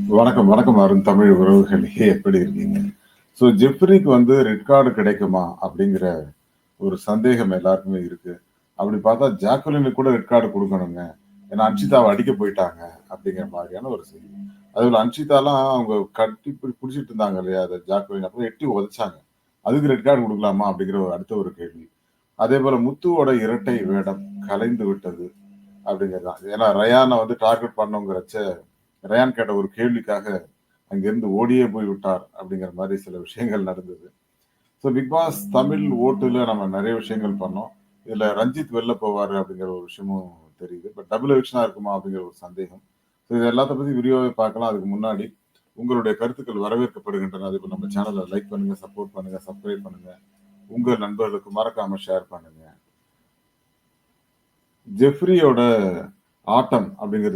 வணக்கம், வணக்கம் அருண் தமிழ் உறவுகளே எப்படி இருக்கீங்க? ஜெஃப்ரிக்கு ரெட் கார்டு கிடைக்குமா? அப்படிங்கிற ஒரு சந்தேகம் எல்லாருக்குமே இருக்கு. அப்படி பார்த்தா ஜாக்குலினுக்கு கூட ரெட் கார்டு குடுக்கணுங்க. ஏன்னா அன்ஷிதாவ அடிக்க போயிட்டாங்க அப்படிங்கிற மாதிரியான ஒரு செய்தி. அதுல அன்ஷிதாலாம் அவங்க கட்டி புடிச்சிட்டு இருந்தாங்க இல்லையா? அத ஜாக்குலின் அப்புறம் எட்டி உதைச்சாங்க. அதுக்கு ரெட் கார்டு குடுக்கலாமா? அப்படிங்கிற அடுத்த ஒரு கேள்வி. அதேபோல முத்துவோட இரட்டை வேடம் கலைந்து விட்டது அப்படிங்கிறது தான். ஏன்னா ரயான டார்கெட் பண்ணோங்கிறச்ச ரயான் கேட்ட ஒரு கேள்விக்காக அங்கிருந்து ஓடியே போய் விட்டார் அப்படிங்கிற மாதிரி சில விஷயங்கள் நடந்தது. பிக் பாஸ் தமிழ் ஓட்டுல நம்ம நிறைய விஷயங்கள் பண்ணோம். இதுல ரஞ்சித் வெளில போவாரு அப்படிங்கிற ஒரு விஷயமும் தெரியுது. பட் டபுள் எவிக்ஷனா இருக்குமா அப்படிங்கிற ஒரு சந்தேகம். இது எல்லாத்த பத்தி விரிவாவே பார்க்கலாம். அதுக்கு முன்னாடி உங்களுடைய கருத்துக்கள் வரவேற்கப்படுகின்றன. அதேபோல நம்ம சேனலை லைக் பண்ணுங்க, சப்போர்ட் பண்ணுங்க, சப்ஸ்கிரைப் பண்ணுங்க. உங்க நண்பர்களுக்கு மறக்காம ஷேர் பண்ணுங்க. ஜெஃப்ரியோட ஆட்டம் அப்படிங்கிறது